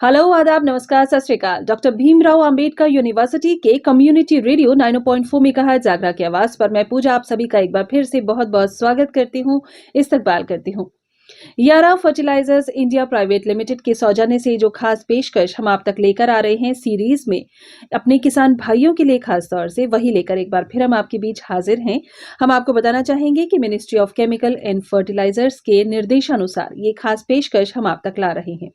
Hello, आदाब, नमस्कार, सत श्री अकाल। डॉक्टर भीमराव अंबेडकर यूनिवर्सिटी के कम्युनिटी रेडियो 90.4 मेगाहर्ट्ज जागरा की आवाज पर मैं पूजा आप सभी का एक बार फिर से बहुत बहुत स्वागत करती हूँ, इस्तकबाल करती हूँ। यारा फर्टिलाइजर्स इंडिया प्राइवेट लिमिटेड के सौजन्य से जो खास पेशकश हम आप तक लेकर आ रहे हैं सीरीज में अपने किसान भाइयों के लिए खास तौर से वही लेकर एक बार फिर हम आपके बीच हाजिर हैं। हम आपको बताना चाहेंगे कि ministry of chemical and fertilizers के निर्देशानुसार ये खास पेशकश हम आप तक ला रहे हैं।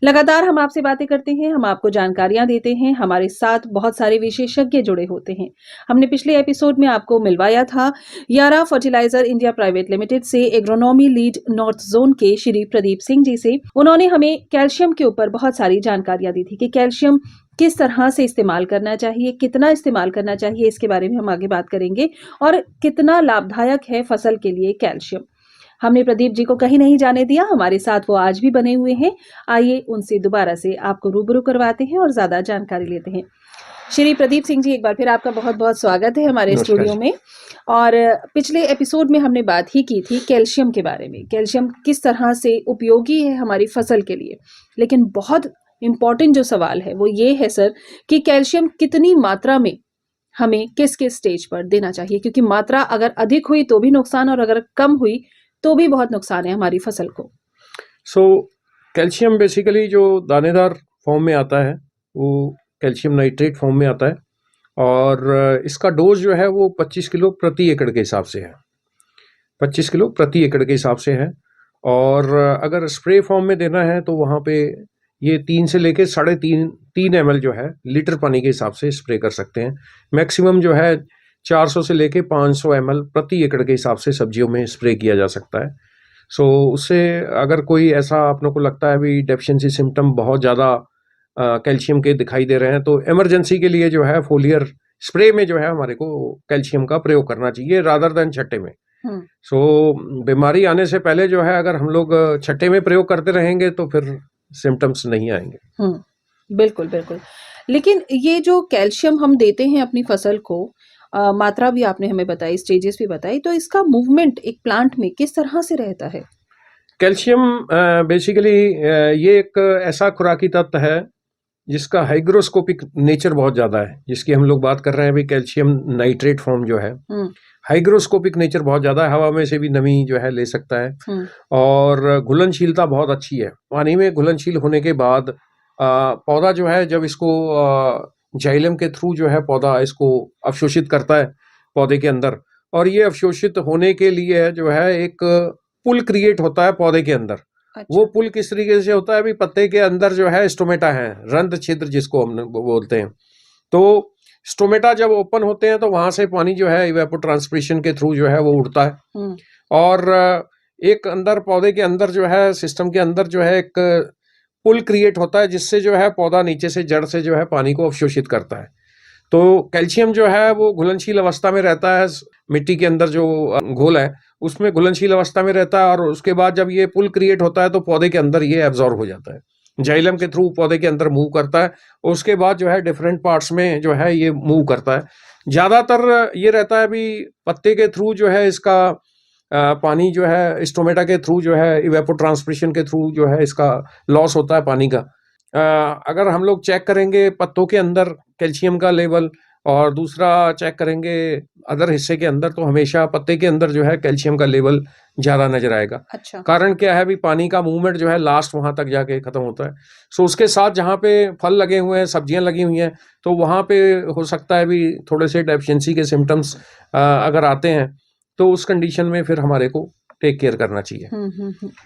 लगातार हम आपसे बातें करते हैं, हम आपको जानकारियां देते हैं, हमारे साथ बहुत सारे विशेषज्ञ जुड़े होते हैं। हमने पिछले एपिसोड में आपको मिलवाया था यारा फर्टिलाइजर इंडिया प्राइवेट लिमिटेड से एग्रोनॉमी लीड नॉर्थ जोन के श्री प्रदीप सिंह जी से। उन्होंने हमें कैल्शियम के ऊपर बहुत सारी जानकारियां दी थी कि कैल्शियम किस तरह से इस्तेमाल करना चाहिए, कितना इस्तेमाल करना चाहिए, इसके बारे में हम आगे बात करेंगे और कितना लाभदायक है फसल के लिए कैल्शियम। हमने प्रदीप जी को कहीं नहीं जाने दिया, हमारे साथ वो आज भी बने हुए हैं। आइए उनसे दोबारा से आपको रूबरू करवाते हैं और ज्यादा जानकारी लेते हैं। श्री प्रदीप सिंह जी, एक बार फिर आपका बहुत बहुत स्वागत है हमारे स्टूडियो में। और पिछले एपिसोड में हमने बात ही की थी कैल्शियम के बारे में, कैल्शियम किस तरह से उपयोगी है हमारी फसल के लिए। लेकिन बहुत इंपॉर्टेंट जो सवाल है वो ये है सर कि कैल्शियम कितनी मात्रा में हमें किस किस स्टेज पर देना चाहिए, क्योंकि मात्रा अगर अधिक हुई तो भी नुकसान और अगर कम हुई तो भी बहुत नुकसान है हमारी फसल को। कैल्शियम बेसिकली जो दानेदार फॉर्म में आता है वो कैल्शियम नाइट्रेट फॉर्म में आता है और इसका डोज जो है वो 25 किलो प्रति एकड़ के हिसाब से है। 25 किलो प्रति एकड़ के हिसाब से है। और अगर स्प्रे फॉर्म में देना है तो वहाँ पे ये 3 से लेके 3.5 ml जो है लीटर पानी के हिसाब से स्प्रे कर सकते हैं। मैक्सिमम जो है 400 से लेके 500 ml प्रति एकड़ के हिसाब से सब्जियों में स्प्रे किया जा सकता है। उससे अगर कोई ऐसा अपने को लगता है भी डेफिशिएंसी सिम्टम बहुत ज़्यादा कैल्शियम के दिखाई दे रहे हैं तो इमरजेंसी के लिए जो है फोलियर स्प्रे में जो है हमारे को कैल्शियम का प्रयोग करना चाहिए रादर देन छट्टे में। बीमारी आने से पहले जो है अगर हम लोग छट्टे में प्रयोग करते रहेंगे तो फिर सिम्टम्स नहीं आएंगे। बिल्कुल बिल्कुल। लेकिन ये जो कैल्शियम हम देते हैं अपनी फसल को, मात्रा भी आपने हमें बताई, स्टेजेस भी बताई, तो इसका मूवमेंट एक प्लांट में किस तरह से रहता है? कैल्शियम बेसिकली ये एक ऐसा खुराकी तत्व है जिसका हाइग्रोस्कोपिक नेचर बहुत ज़्यादा है, जिसकी हम लोग बात कर रहे हैं अभी कैल्शियम नाइट्रेट फॉर्म जो है हाइग्रोस्कोपिक नेचर बहुत ज़्यादा है, हवा में से भी नमी जो है ले सकता है और घुलनशीलता बहुत अच्छी है। पानी में घुलनशील होने के बाद पौधा जो है जब इसको जाइलम के थ्रू जो है पौधा इसको अवशोषित करता है पौधे के अंदर, और ये अवशोषित होने के लिए जो है एक पुल क्रिएट होता है पौधे के अंदर। अच्छा। वो पुल किस तरीके से होता है, अभी पत्ते के अंदर जो है स्टोमेटा है, रंध्र छिद्र जिसको हम बोलते हैं। तो स्टोमेटा जब ओपन होते हैं तो वहां से पानी जो है इवेपोट्रांसपिरेशन के थ्रू जो है वो उड़ता है और एक अंदर पौधे के अंदर जो है सिस्टम के अंदर जो है एक पुल क्रिएट होता है जिससे जो है पौधा नीचे से जड़ से जो है पानी को अवशोषित करता है। तो कैल्शियम जो है वो घुलनशील अवस्था में रहता है, मिट्टी के अंदर जो घोल है उसमें घुलनशील अवस्था में रहता है और उसके बाद जब ये पुल क्रिएट होता है तो पौधे के अंदर ये एब्जॉर्ब हो जाता है, जाइलम के थ्रू पौधे के अंदर मूव करता है और उसके बाद जो है डिफरेंट पार्ट्स में जो है ये मूव करता है। ज्यादातर ये रहता है अभी पत्ते के थ्रू जो है इसका पानी जो है स्टोमेटा के थ्रू जो है इवेपोट्रांसपिरेशन के थ्रू जो है इसका लॉस होता है पानी का। अगर हम लोग चेक करेंगे पत्तों के अंदर कैल्शियम का लेवल और दूसरा चेक करेंगे अदर हिस्से के अंदर तो हमेशा पत्ते के अंदर जो है कैल्शियम का लेवल ज्यादा नजर आएगा। अच्छा। कारण क्या है, भी पानी का मूवमेंट जो है लास्ट वहां तक जाके खत्म होता है। उसके साथ जहाँ पे फल लगे हुए हैं, सब्जियां लगी हुई हैं, तो वहां पे हो सकता है भी थोड़े से डेफिशिएंसी के सिम्टम्स अगर आते हैं तो उस कंडीशन में फिर हमारे को टेक केयर करना चाहिए।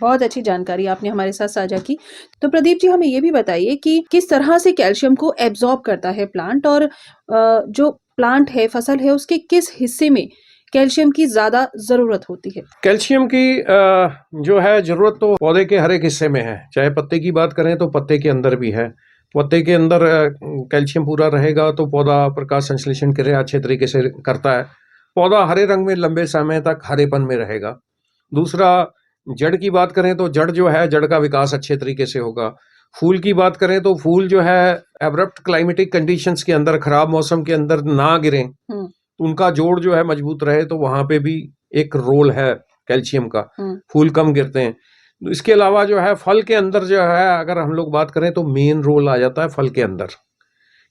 बहुत अच्छी जानकारी आपने हमारे साथ साझा की। तो प्रदीप जी, हमें ये भी बताइए कि किस तरह से कैल्शियम को एब्जॉर्ब करता है प्लांट और जो प्लांट है, फसल है, उसके किस हिस्से में कैल्शियम की ज्यादा जरूरत होती है? कैल्शियम की जो है जरूरत तो पौधे के हर एक हिस्से में है। चाहे पत्ते की बात करें तो पत्ते के अंदर भी है। पत्ते के अंदर कैल्शियम पूरा रहेगा तो पौधा प्रकाश संश्लेषण क्रिया अच्छे तरीके से करता है, पौधा हरे रंग में लंबे समय तक हरेपन में रहेगा। दूसरा, जड़ की बात करें तो जड़ जो है जड़ का विकास अच्छे तरीके से होगा। फूल की बात करें तो फूल जो है एब्रप्ट क्लाइमेटिक कंडीशंस के अंदर, खराब मौसम के अंदर ना गिरे, उनका जोड़ जो है मजबूत रहे, तो वहां पे भी एक रोल है कैल्शियम का। फूल कम गिरते हैं। इसके अलावा जो है फल के अंदर जो है अगर हम लोग बात करें तो मेन रोल आ जाता है फल के अंदर,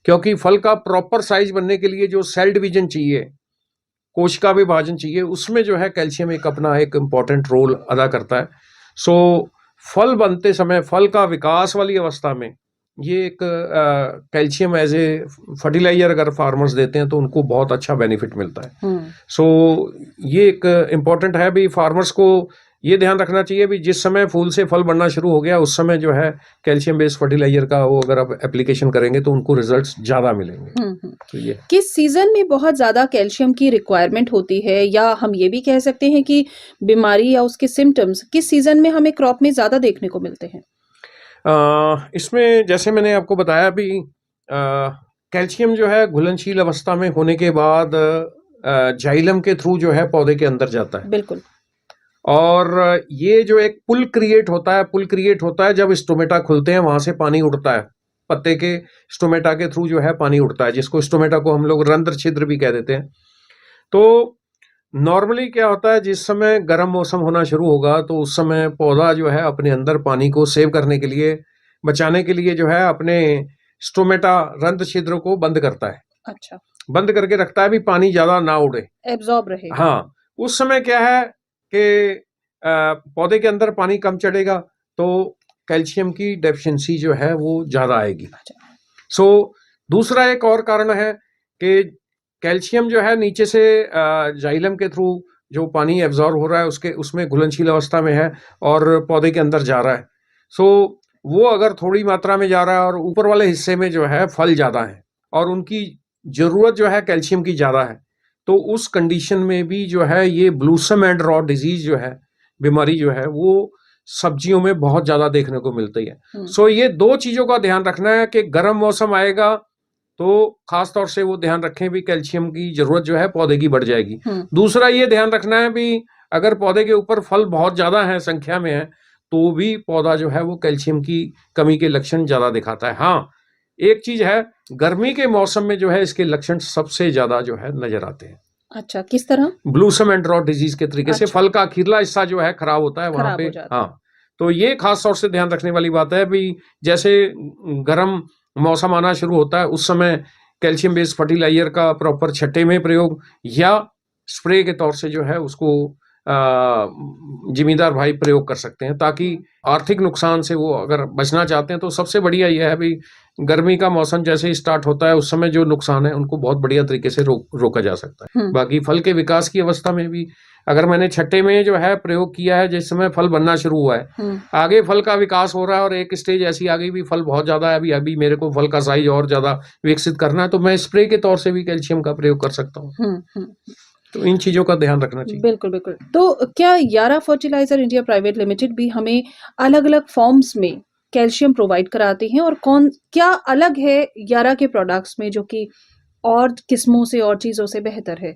क्योंकि फल का प्रॉपर साइज बनने के लिए जो सेल डिवीजन चाहिए, कोशिका विभाजन चाहिए, उसमें जो है कैल्शियम एक अपना एक इम्पॉर्टेंट रोल अदा करता है। सो फल बनते समय, फल का विकास वाली अवस्था में ये एक कैल्शियम एज ए फर्टिलाइजर अगर फार्मर्स देते हैं तो उनको बहुत अच्छा बेनिफिट मिलता है। सो ये एक इम्पॉर्टेंट है भी, फार्मर्स को ये ध्यान रखना चाहिए भी जिस समय फूल से फल बनना शुरू हो गया उस समय जो है कैल्शियम बेस्ड फर्टिलाइजर का वो अगर आप एप्लीकेशन करेंगे तो उनको रिजल्ट्स ज्यादा मिलेंगे। तो ये किस सीजन में बहुत ज्यादा कैल्शियम की रिक्वायरमेंट होती है, या हम ये भी कह सकते हैं कि बीमारी या उसके सिम्टम्स किस सीजन में हमें क्रॉप में ज्यादा देखने को मिलते हैं? इसमें जैसे मैंने आपको बताया भी, कैल्शियम जो है घुलनशील अवस्था में होने के बाद जाइलम के थ्रू जो है पौधे के अंदर जाता है। बिल्कुल। और ये जो एक पुल क्रिएट होता है जब स्टोमेटा खुलते हैं, वहां से पानी उड़ता है, पत्ते के स्टोमेटा के थ्रू जो है पानी उड़ता है, जिसको स्टोमेटा को हम लोग रंध्र छिद्र भी कह देते हैं। तो नॉर्मली क्या होता है, जिस समय गर्म मौसम होना शुरू होगा तो उस समय पौधा जो है अपने अंदर पानी को सेव करने के लिए, बचाने के लिए जो है अपने स्टोमेटा रंध्र छिद्र को बंद करता है। अच्छा। बंद करके रखता है भी पानी ज्यादा ना उड़े, एब्जॉर्ब रहेगा। हाँ। उस समय क्या है कि पौधे के अंदर पानी कम चढ़ेगा तो कैल्शियम की डेफिशिएंसी जो है वो ज्यादा आएगी। सो दूसरा एक और कारण है कि कैल्शियम जो है नीचे से जाइलम के थ्रू जो पानी एब्जॉर्ब हो रहा है उसके उसमें घुलनशील अवस्था में है और पौधे के अंदर जा रहा है। सो वो अगर थोड़ी मात्रा में जा रहा है और ऊपर वाले हिस्से में जो है फल ज्यादा है और उनकी जरूरत जो है कैल्शियम की ज्यादा है, तो उस कंडीशन में भी जो है ये ब्लूसम एंड रॉट डिजीज जो है, बीमारी जो है वो सब्जियों में बहुत ज्यादा देखने को मिलती है। सो ये दो चीजों का ध्यान रखना है कि गर्म मौसम आएगा तो खास तौर से वो ध्यान रखें भी कैल्शियम की जरूरत जो है पौधे की बढ़ जाएगी। दूसरा ये ध्यान रखना है भी अगर पौधे के ऊपर फल बहुत ज्यादा है, संख्या में है, तो भी पौधा जो है वो कैल्शियम की कमी के लक्षण ज्यादा दिखाता है। हाँ, एक चीज है, गर्मी के मौसम में जो है इसके लक्षण सबसे ज्यादा जो है नजर आते हैं। अच्छा, किस तरह? ब्लूसम एंड रॉट डिजीज के तरीके से फल का अखीरला हिस्सा जो है खराब होता है वहां पे। हाँ, तो ये खास तौर से ध्यान रखने वाली बात है भी, जैसे गर्म मौसम आना शुरू होता है उस समय कैल्शियम बेस्ड फर्टिलाइजर का प्रॉपर छट्टे में प्रयोग या स्प्रे के तौर से जो है उसको जिम्मेदार भाई प्रयोग कर सकते हैं, ताकि आर्थिक नुकसान से वो अगर बचना चाहते हैं तो सबसे बढ़िया यह है भी गर्मी का मौसम जैसे ही स्टार्ट होता है उस समय जो नुकसान है उनको बहुत बढ़िया तरीके से रोका जा सकता है। बाकी फल के विकास की अवस्था में भी अगर मैंने छट्टे में जो है प्रयोग किया है, जिस समय फल बनना शुरू हुआ है, आगे फल का विकास हो रहा है और एक स्टेज ऐसी आ गई भी फल बहुत ज्यादा है, अभी मेरे को फल का साइज और ज्यादा विकसित करना है, तो मैं स्प्रे के तौर से भी कैल्शियम का प्रयोग कर सकता हूँ। तो इन चीजों का ध्यान रखना चाहिए। बिल्कुल बिल्कुल। तो क्या यारा फर्टिलाइजर इंडिया प्राइवेट लिमिटेड भी हमें अलग अलग फॉर्म्स में कैल्शियम प्रोवाइड कराते हैं, और कौन क्या अलग है यारा के प्रोडक्ट्स में जो कि और किस्मों से और चीजों से बेहतर है?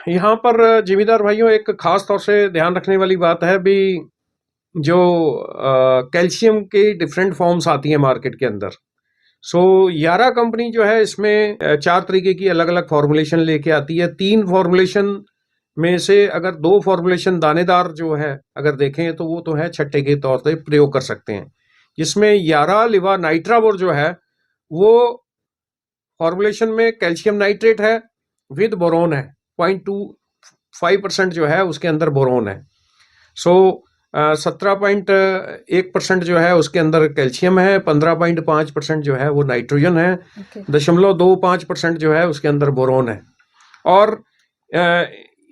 यहाँ पर जिम्मेदार भाइयों एक खास तौर से ध्यान रखने वाली बात है भी, जो कैल्शियम के डिफरेंट फॉर्म्स आती हैं मार्केट के अंदर। सो यारा कंपनी जो है इसमें 4 तरीके की अलग अलग फॉर्मुलेशन लेके आती है। 3 फॉर्मुलेशन में से अगर 2 फॉर्मुलेशन दानेदार जो है अगर देखें तो वो तो है छट्टे के तौर पे प्रयोग कर सकते हैं, जिसमें यारा लिवा नाइट्राबोर जो है वो फॉर्मुलेशन में कैल्शियम नाइट्रेट है विद बोरोन है, 0.25% जो है उसके अंदर बोरोन है। सो 17.1% जो है उसके अंदर कैल्शियम है, 15.5% जो है वो नाइट्रोजन है, 0.25% जो है उसके अंदर बोरोन है, और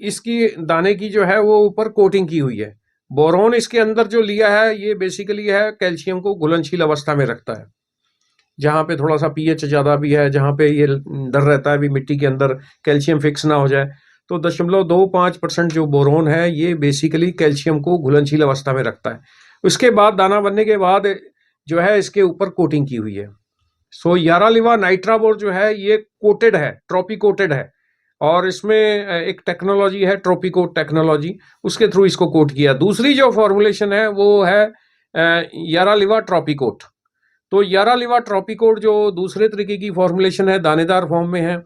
इसकी दाने की जो है वो ऊपर कोटिंग की हुई है। बोरोन इसके अंदर जो लिया है ये बेसिकली है कैल्शियम को घुलनशील अवस्था में रखता है, जहाँ पे थोड़ा सा पीएच ज्यादा भी है, जहाँ पे ये डर रहता है भी मिट्टी के अंदर कैल्शियम फिक्स ना हो जाए, तो 0.25% जो बोरोन है ये बेसिकली कैल्शियम को घुलनशील अवस्था में रखता है। उसके बाद दाना बनने के बाद जो है इसके ऊपर कोटिंग की हुई है। सो यारा लिवा नाइट्राबोर जो है ये कोटेड है, ट्रॉपी कोटेड है, और इसमें एक टेक्नोलॉजी है ट्रॉपिकोट टेक्नोलॉजी, उसके थ्रू इसको कोट किया। दूसरी जो फॉर्मुलेशन है वो है यारा लिवा ट्रॉपिकोट। तो यारा लिवा ट्रॉपिकोट जो दूसरे तरीके की फॉर्मुलेशन है, दानेदार फॉर्म में है,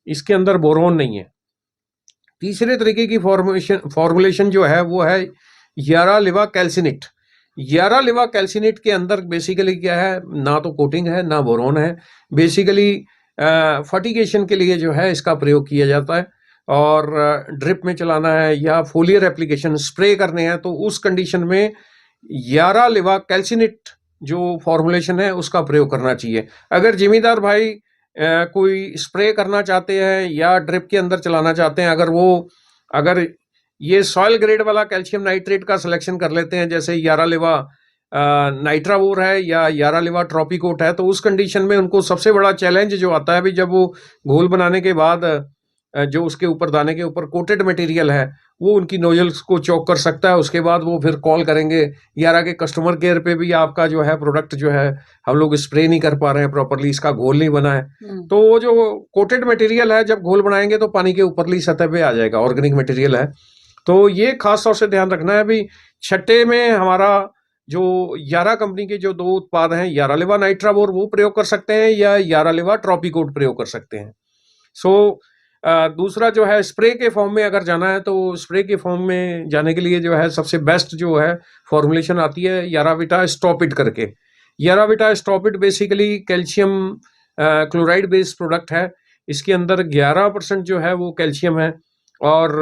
इसके अंदर बोरोन नहीं है। तीसरे तरीके की फॉर्मुलेशन जो है वो है यारा लिवा कैल्सिनेट। यारा लिवा कैल्सिनेट के अंदर बेसिकली क्या है, ना तो कोटिंग है ना बोरोन है। बेसिकली फर्टिगेशन के लिए जो है इसका प्रयोग किया जाता है, और ड्रिप में चलाना है या फोलियर एप्लीकेशन स्प्रे करने हैं तो उस कंडीशन में यारा लिवा कैल्सिनेट जो फॉर्मुलेशन है उसका प्रयोग करना चाहिए। अगर जिम्मेदार भाई कोई स्प्रे करना चाहते हैं या ड्रिप के अंदर चलाना चाहते हैं, अगर ये सॉइल ग्रेड वाला कैल्शियम नाइट्रेट का सिलेक्शन कर लेते हैं, जैसे यारा लिवा नाइट्रावोर है या यारा लिवा ट्रॉपिकोट है, तो उस कंडीशन में उनको सबसे बड़ा चैलेंज जो आता है भी, जब वो घोल बनाने के बाद जो उसके ऊपर दाने के ऊपर कोटेड मटेरियल है वो उनकी नोजल्स को चौक कर सकता है। उसके बाद वो फिर कॉल करेंगे यारा के कस्टमर केयर पे भी, आपका जो है प्रोडक्ट जो है हम लोग स्प्रे नहीं कर पा रहे हैं प्रॉपरली, इसका घोल नहीं बना है। तो वो जो कोटेड मटेरियल है जब घोल बनाएंगे तो पानी के ऊपरली सतह पे आ जाएगा, ऑर्गेनिक मटेरियल है। तो ये खास तौर से ध्यान रखना है भी। छट्टे में हमारा जो यारा कंपनी के जो 2 उत्पाद हैं, यारा लिवा नाइट्रावोर वो प्रयोग कर सकते हैं या यारा लिवा ट्रॉपिकोट प्रयोग कर सकते हैं। दूसरा जो है स्प्रे के फॉर्म में अगर जाना है तो स्प्रे के फॉर्म में जाने के लिए जो है सबसे बेस्ट जो है फॉर्मुलेशन आती है याराविटा स्टॉपिट करके। YaraVita Stopit basically calcium chloride based product है। इसके अंदर 11% जो है वो कैल्शियम है और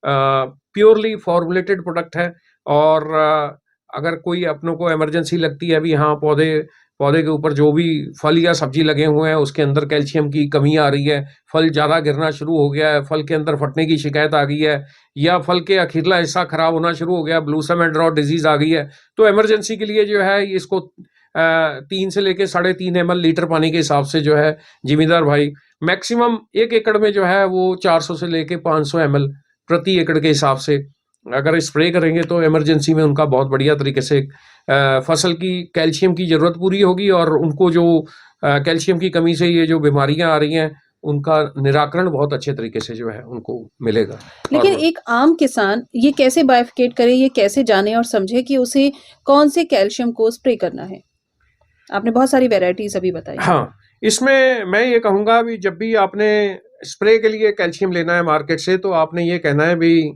प्योरली फॉर्मुलेटेड प्रोडक्ट है। और अगर कोई अपनों को इमरजेंसी लगती है भी, हाँ पौधे के ऊपर जो भी फल या सब्जी लगे हुए हैं उसके अंदर कैल्शियम की कमी आ रही है, फल ज़्यादा गिरना शुरू हो गया है, फल के अंदर फटने की शिकायत आ गई है, या फल के अखीरला हिस्सा खराब होना शुरू हो गया, ब्लूसम एंड रॉट डिजीज आ गई है, तो इमरजेंसी के लिए जो है इसको 3 से लेके 3.5 ml लीटर पानी के हिसाब से जो है जिम्मेदार भाई मैक्सिमम 1 एकड़ में जो है वो 400 से लेके 500 ml प्रति एकड़ के हिसाब से अगर स्प्रे करेंगे तो इमरजेंसी में उनका बहुत बढ़िया तरीके से फसल की कैल्शियम की जरूरत पूरी होगी, और उनको जो कैल्शियम की कमी से ये जो बीमारियां आ रही हैं उनका निराकरण बहुत अच्छे तरीके से जो है उनको मिलेगा। लेकिन एक आम किसान ये कैसे बाइफिकेट करे, ये कैसे जाने और समझे कि उसे कौन से कैल्शियम को स्प्रे करना है? आपने बहुत सारी वैरायटीज अभी बताई। हाँ, इसमें मैं ये कहूँगा भी जब भी आपने स्प्रे के लिए कैल्शियम लेना है मार्केट से तो आपने ये कहना है भी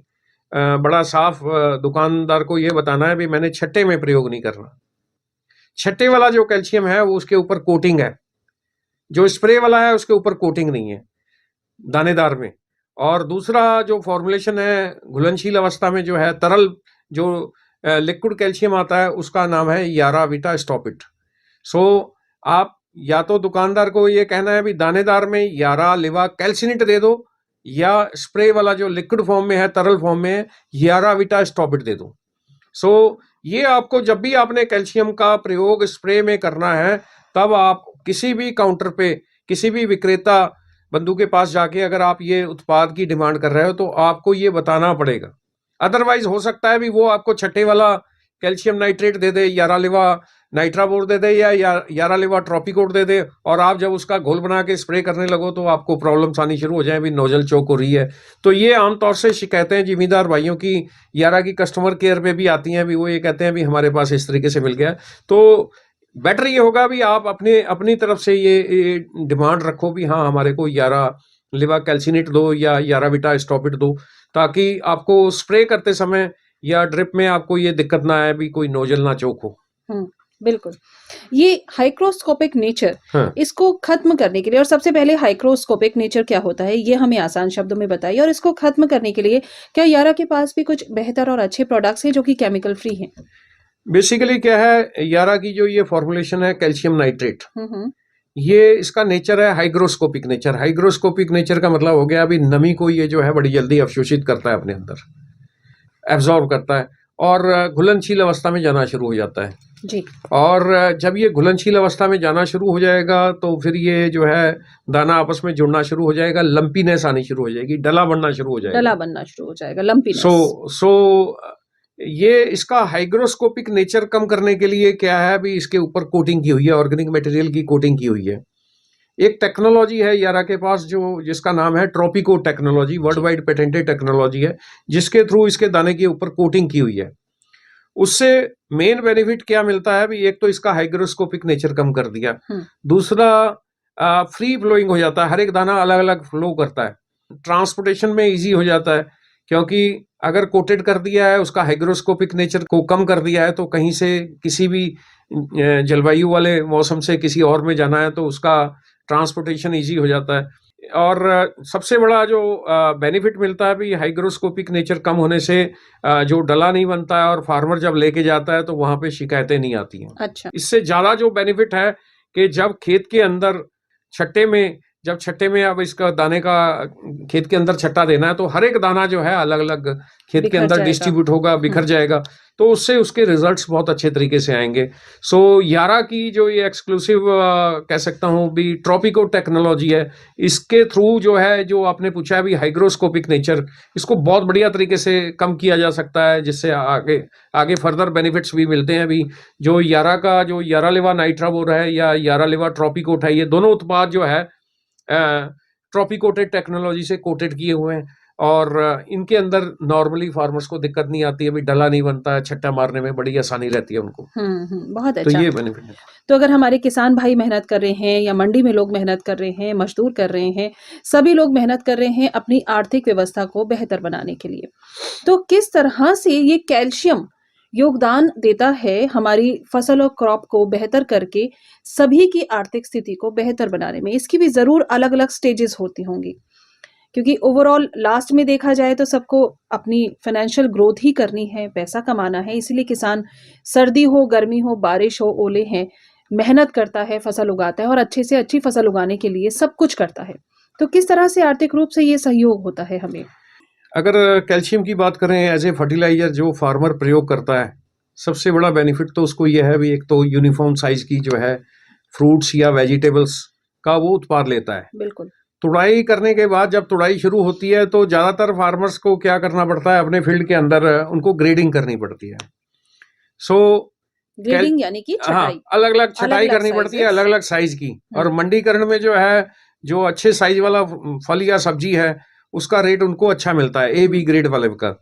बड़ा साफ दुकानदार को ये बताना है भी मैंने छट्टे में प्रयोग नहीं करना। छट्टे वाला जो कैल्शियम है वो उसके ऊपर कोटिंग है, जो स्प्रे वाला है उसके ऊपर कोटिंग नहीं है दानेदार में। और दूसरा जो फॉर्मुलेशन है घुलनशील अवस्था में जो है तरल जो लिक्विड कैल्शियम आता है उसका नाम है याराविटा स्टॉपिट। आप या तो दुकानदार को ये कहना है भी दानेदार में यारा लिवा कैल्सिनेट दे दो, या स्प्रे वाला जो लिक्विड फॉर्म में है तरल फॉर्म में है याराविटा स्टॉपिट दे दो। ये आपको जब भी आपने कैल्शियम का प्रयोग स्प्रे में करना है तब आप किसी भी काउंटर पे किसी भी विक्रेता बंधु के पास जाके अगर आप ये उत्पाद की डिमांड कर रहे हो तो आपको ये बताना पड़ेगा। अदरवाइज हो सकता है भी वो आपको छठे वाला कैल्शियम नाइट्रेट दे दे, यारा लिवा नाइट्रावोर दे दे या यारा लिवा ट्रॉपिकोट दे दे, और आप जब उसका घोल बना के स्प्रे करने लगो तो आपको प्रॉब्लम्स आनी शुरू हो जाए भी नोजल चौक हो रही है। तो ये आमतौर से शिकायतें जिम्मेदार भाइयों की यारा की कस्टमर केयर पे भी आती हैं भी, वो ये कहते हैं भी हमारे पास इस तरीके से मिल गया। तो बेटर ये होगा भी आप अपनी तरफ से ये डिमांड रखो भी हाँ हमारे को यारा लिवा कैल्सिनेट दो या याराविटा स्टॉपिट दो, ताकि आपको स्प्रे करते समय या ड्रिप में आपको ये दिक्कत ना आए भी कोई नोजल ना चौक हो। बिल्कुल। ये हाइग्रोस्कोपिक नेचर, हाँ। इसको खत्म करने के लिए, और सबसे पहले हाइग्रोस्कोपिक नेचर क्या होता है ये हमें आसान शब्दों में बताइए, और इसको खत्म करने के लिए क्या यारा के पास भी कुछ बेहतर और अच्छे प्रोडक्ट्स हैं जो कि केमिकल फ्री हैं? बेसिकली क्या है, यारा की जो ये फॉर्मुलेशन है कैल्शियम नाइट्रेट, ये इसका नेचर है हाइग्रोस्कोपिक नेचर। हाइग्रोस्कोपिक नेचर का मतलब हो गया अभी नमी को ये जो है बड़ी जल्दी अवशोषित करता है, अपने अंदर एब्जॉर्ब करता है और घुलनशील अवस्था में जाना शुरू हो जाता है जी। और जब ये घुलनशील अवस्था में जाना शुरू हो जाएगा तो फिर ये जो है दाना आपस में जुड़ना शुरू हो जाएगा, लंपीनेस आनी शुरू हो जाएगी, डला बनना शुरू हो जाएगा, लंपीनेस। ये इसका हाइग्रोस्कोपिक नेचर कम करने के लिए क्या है भी, इसके ऊपर कोटिंग की हुई है, ऑर्गेनिक मटेरियल की कोटिंग की हुई है। एक टेक्नोलॉजी है यारा के पास जिसका नाम है Tropicote technology, world wide patented technology है, जिसके थ्रू इसके दाने के ऊपर कोटिंग की हुई है। उससे मेन बेनिफिट क्या मिलता है भी, एक तो इसका हाइग्रोस्कोपिक नेचर कम कर दिया, दूसरा फ्री फ्लोइंग हो जाता है, हर एक दाना अलग अलग फ्लो करता है, ट्रांसपोर्टेशन में इजी हो जाता है, क्योंकि अगर कोटेड कर दिया है, उसका हाइग्रोस्कोपिक नेचर को कम कर दिया है, तो कहीं से किसी भी जलवायु वाले मौसम से किसी और में जाना है तो उसका ट्रांसपोर्टेशन इजी हो जाता है। और सबसे बड़ा जो बेनिफिट मिलता है भी हाइग्रोस्कोपिक नेचर कम होने से जो डला नहीं बनता है और फार्मर जब लेके जाता है तो वहां पे शिकायतें नहीं आती हैं। अच्छा। इससे ज्यादा जो बेनिफिट है कि जब खेत के अंदर छट्टे में अब इसका दाने का खेत के अंदर छट्टा देना है तो हर एक दाना जो है अलग अलग खेत के बिखर अंदर जाएगा। डिस्ट्रीब्यूट होगा, बिखर जाएगा, तो उससे उसके रिजल्ट्स बहुत अच्छे तरीके से आएंगे। सो यारा की जो ये एक्सक्लूसिव कह सकता हूँ भी ट्रॉपिको टेक्नोलॉजी है, इसके थ्रू जो है, जो आपने पूछा है भी हाइग्रोस्कोपिक नेचर, इसको बहुत बढ़िया तरीके से कम किया जा सकता है, जिससे आगे आगे फर्दर बेनिफिट्स भी मिलते हैं। अभी जो यारा का जो यारालेवा नाइट्राबोर है या यारालेवा ट्रॉपिकोट है, ये दोनों उत्पाद जो है ट्रॉपिकोटेड टेक्नोलॉजी से कोटेड किए हुए हैं और इनके अंदर नॉर्मली फार्मर्स को दिक्कत नहीं आती है, अभी डला नहीं बनता है, छट्टा मारने में बड़ी आसानी रहती है उनको। बहुत तो अच्छा। ये बेनिफिट है। तो अगर हमारे किसान भाई मेहनत कर रहे हैं या मंडी में लोग मेहनत कर रहे हैं, मजदूर कर रहे हैं, सभी लोग मेहनत कर रहे हैं अपनी आर्थिक व्यवस्था को बेहतर बनाने के लिए, तो किस तरह से ये कैल्शियम योगदान देता है हमारी फसल और क्रॉप को बेहतर करके सभी की आर्थिक स्थिति को बेहतर बनाने में? इसकी भी जरूर अलग अलग स्टेजेस होती होंगी, क्योंकि ओवरऑल लास्ट में देखा जाए तो सबको अपनी फाइनेंशियल ग्रोथ ही करनी है, पैसा कमाना है, इसीलिए किसान सर्दी हो, गर्मी हो, बारिश हो, ओले हैं, मेहनत करता है, फसल उगाता है और अच्छे से अच्छी फसल उगाने के लिए सब कुछ करता है। तो किस तरह से आर्थिक रूप से ये सहयोग होता है हमें? अगर कैल्शियम की बात करें एज ए फर्टिलाइजर जो फार्मर प्रयोग करता है, सबसे बड़ा बेनिफिट तो उसको यह है भी एक तो यूनिफॉर्म साइज की जो है फ्रूट्स या वेजिटेबल्स का वो उत्पाद लेता है। बिल्कुल। तुड़ाई करने के बाद जब तुड़ाई शुरू होती है तो ज्यादातर फार्मर्स को क्या करना पड़ता है, अपने फील्ड के अंदर उनको ग्रेडिंग करनी पड़ती है। सो ग्रेडिंग यानी कि हाँ, छटाई। अलग अलग छटाई अलग-अलग करनी पड़ती है, sizes। अलग अलग साइज की। और मंडीकरण में जो है, जो अच्छे साइज वाला फल या सब्जी है, उसका रेट उनको अच्छा मिलता है, ए बी ग्रेड वाले का।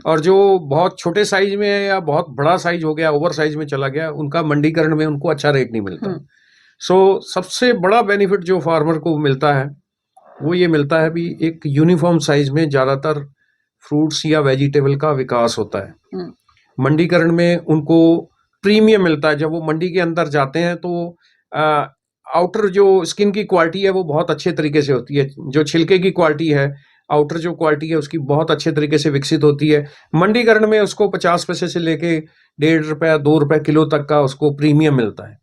और जो बहुत छोटे साइज में है या बहुत बड़ा साइज हो गया, ओवर साइज में चला गया, उनका मंडीकरण में उनको अच्छा रेट नहीं मिलता। सो सबसे बड़ा बेनिफिट जो फार्मर को मिलता है वो ये मिलता है भी एक यूनिफॉर्म साइज में ज्यादातर फ्रूट्स या वेजिटेबल का विकास होता है। मंडीकरण में उनको प्रीमियम मिलता है। जब वो मंडी के अंदर जाते हैं तो आउटर जो स्किन की क्वालिटी है वो बहुत अच्छे तरीके से होती है, जो छिलके की क्वालिटी है, आउटर जो क्वालिटी है उसकी बहुत अच्छे तरीके से विकसित होती है। मंडीकरण में उसको 50 पैसे से लेके 1.5 रुपया 2 रुपए किलो तक का उसको प्रीमियम मिलता है।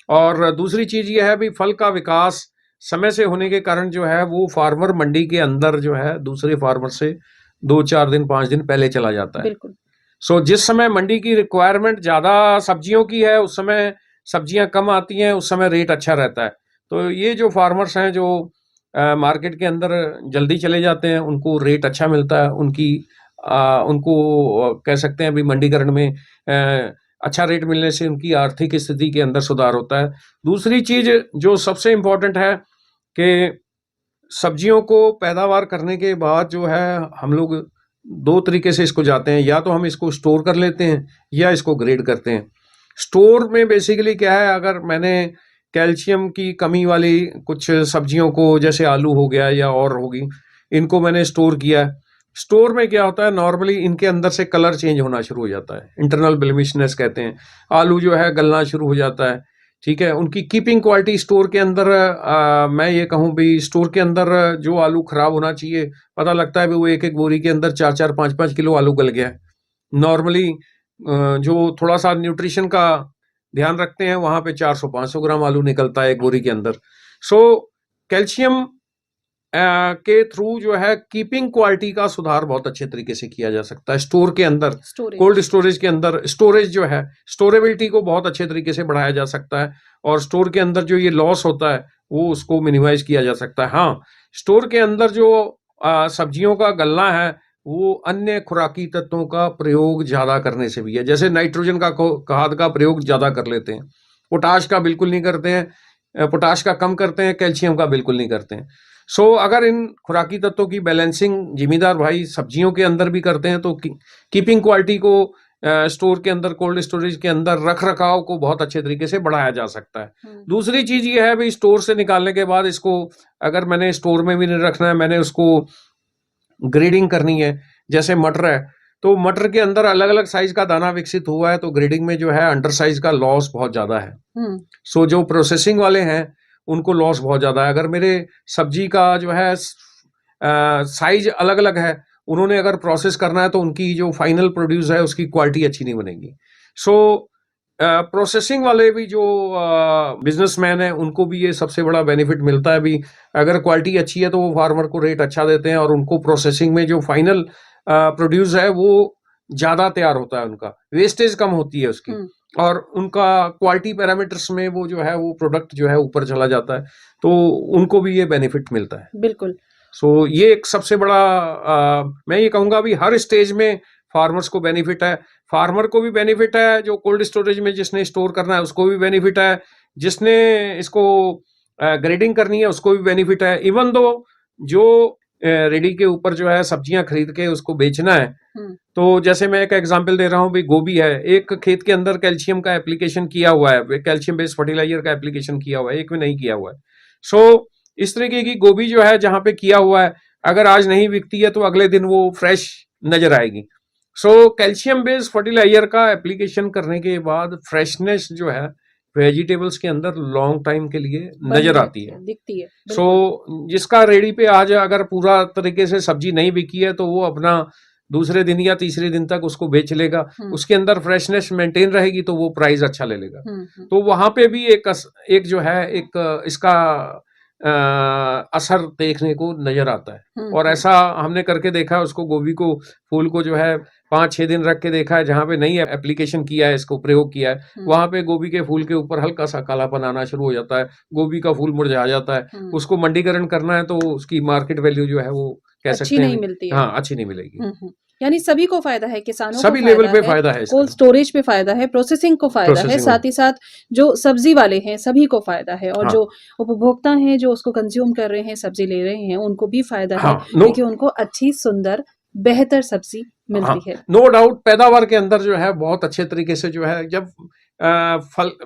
और दूसरी चीज ये है भी फल का विकास समय से होने के कारण जो है वो फार्मर मंडी के अंदर जो है दूसरे फार्मर से 2-4 दिन 5 दिन पहले चला जाता है। बिल्कुल। सो जिस समय मंडी की रिक्वायरमेंट ज्यादा सब्जियों की है उस समय सब्जियां कम आती हैं, उस समय रेट अच्छा रहता है। तो ये जो फार्मर्स हैं जो मार्केट के अंदर जल्दी चले जाते हैं उनको रेट अच्छा मिलता है, उनको कह सकते हैं अभी मंडीकरण में अच्छा रेट मिलने से उनकी आर्थिक स्थिति के अंदर सुधार होता है। दूसरी चीज जो सबसे इम्पोर्टेंट है कि सब्जियों को पैदावार करने के बाद जो है हम लोग 2 तरीके से इसको जाते हैं, या तो हम इसको स्टोर कर लेते हैं या इसको ग्रेड करते हैं। स्टोर में बेसिकली क्या है, अगर मैंने कैल्शियम की कमी वाली कुछ सब्जियों को जैसे आलू हो गया या और होगी, इनको मैंने स्टोर किया। स्टोर में क्या होता है, नॉर्मली इनके अंदर से कलर चेंज होना शुरू हो जाता है, इंटरनल ब्लेमिशनेस कहते हैं। आलू जो है गलना शुरू हो जाता है, ठीक है। उनकी कीपिंग क्वालिटी स्टोर के अंदर मैं ये कहूँ भी स्टोर के अंदर जो आलू खराब होना चाहिए, पता लगता है भी वो एक बोरी के अंदर 4-4 5-5 किलो आलू गल गया है। नॉर्मली जो थोड़ा सा न्यूट्रिशन का ध्यान रखते हैं वहां पे 400-500 ग्राम आलू निकलता है एक बोरी के अंदर। सो कैल्शियम के थ्रू जो है कीपिंग क्वालिटी का सुधार बहुत अच्छे तरीके से किया जा सकता है स्टोर के अंदर। कोल्ड स्टोरेज के अंदर स्टोरेज जो है, स्टोरेबिलिटी को बहुत अच्छे तरीके से बढ़ाया जा सकता है और स्टोर के अंदर जो ये लॉस होता है वो उसको मिनिमाइज किया जा सकता है। हाँ, स्टोर के अंदर जो सब्जियों का गलना है वो अन्य खुराकी तत्वों का प्रयोग ज्यादा करने से भी है। जैसे नाइट्रोजन का खाद का प्रयोग ज्यादा कर लेते हैं, पोटाश का बिल्कुल नहीं करते हैं, पोटाश का कम करते हैं, कैल्शियम का बिल्कुल नहीं करते हैं। सो अगर इन खुराकी तत्वों की बैलेंसिंग जिम्मेदार भाई सब्जियों के अंदर भी करते हैं तो कीपिंग क्वालिटी को स्टोर के अंदर, कोल्ड स्टोरेज के अंदर रख रखाव को बहुत अच्छे तरीके से बढ़ाया जा सकता है। दूसरी चीज ये है भाई स्टोर से निकालने के बाद इसको अगर मैंने स्टोर में भी नहीं रखना है, मैंने उसको ग्रेडिंग करनी है। जैसे मटर है तो मटर के अंदर अलग अलग साइज का दाना विकसित हुआ है, तो ग्रेडिंग में जो है अंडर साइज का लॉस बहुत ज्यादा है। सो जो प्रोसेसिंग वाले हैं उनको लॉस बहुत ज्यादा है। अगर मेरे सब्जी का जो है साइज अलग अलग है, उन्होंने अगर प्रोसेस करना है तो उनकी जो फाइनल प्रोड्यूस है उसकी क्वालिटी अच्छी नहीं बनेगी। सो प्रोसेसिंग वाले भी जो बिजनेसमैन हैं उनको भी ये सबसे बड़ा बेनिफिट मिलता है। भी अगर क्वालिटी अच्छी है तो वो फार्मर को रेट अच्छा देते हैं, और उनको प्रोसेसिंग में जो फाइनल प्रोड्यूस है वो ज्यादा तैयार होता है, उनका वेस्टेज कम होती है उसकी, और उनका क्वालिटी पैरामीटर्स में वो जो है वो प्रोडक्ट जो है ऊपर चला जाता है, तो उनको भी ये बेनिफिट मिलता है। बिल्कुल। सो ये एक सबसे बड़ा मैं ये कहूंगा भी हर स्टेज में फार्मर्स को बेनिफिट है। फार्मर को भी बेनिफिट है, जो कोल्ड स्टोरेज में जिसने स्टोर करना है उसको भी बेनिफिट है, जिसने इसको ग्रेडिंग करनी है उसको भी बेनिफिट है। इवन दो जो रेडी के ऊपर जो है सब्जियां खरीद के उसको बेचना है, तो जैसे मैं एक एग्जांपल दे रहा हूँ भी, गोभी है, एक खेत के अंदर कैल्शियम का एप्लीकेशन किया हुआ है, कैल्शियम बेस्ड फर्टिलाइजर का एप्लीकेशन किया हुआ है, एक में नहीं किया हुआ है। सो इस तरीके की गोभी जो है जहां पे किया हुआ है, अगर आज नहीं बिकती है तो अगले दिन वो फ्रेश नजर आएगी। सो कैल्शियम बेस्ड फर्टिलाइजर का एप्लीकेशन करने के बाद फ्रेशनेस जो है वेजिटेबल्स के अंदर लॉन्ग टाइम के लिए नजर आती है, दिखती है। सो जिसका रेडी पे आज अगर पूरा तरीके से सब्जी नहीं बिकी है तो वो अपना दूसरे दिन या तीसरे दिन तक उसको बेच लेगा, उसके अंदर फ्रेशनेस मेंटेन रहेगी तो वो प्राइस अच्छा ले लेगा। तो वहां पे भी एक जो है एक इसका असर देखने को नजर आता है। और ऐसा हमने करके देखा है, उसको गोभी को फूल को जो है 5-6 दिन रख के देखा है, जहां पे नई एप्लीकेशन किया है, इसको प्रयोग किया है, वहां पे गोभी के फूल के ऊपर हल्का सा कालापन आना शुरू हो जाता है, गोभी का फूल मुरझा जाता है। उसको मंडीकरण करना है तो उसकी मार्केट वैल्यू जो है वो कह सकते हैं नहीं मिलती है। हाँ, अच्छी नहीं मिलेगी। यानी सभी को फायदा है, किसानों को सभी लेवल पे फायदा है, कोल्ड स्टोरेज पे फायदा है, प्रोसेसिंग को फायदा है, साथ ही साथ जो सब्जी वाले हैं सभी को फायदा है, और जो उपभोक्ता हैं जो उसको कंज्यूम कर रहे हैं, सब्जी ले रहे हैं, उनको भी फायदा है, क्योंकि उनको अच्छी सुंदर बेहतर सब्जी मिलती है। नो डाउट पैदावार के अंदर जो है बहुत अच्छे तरीके से जो है, जब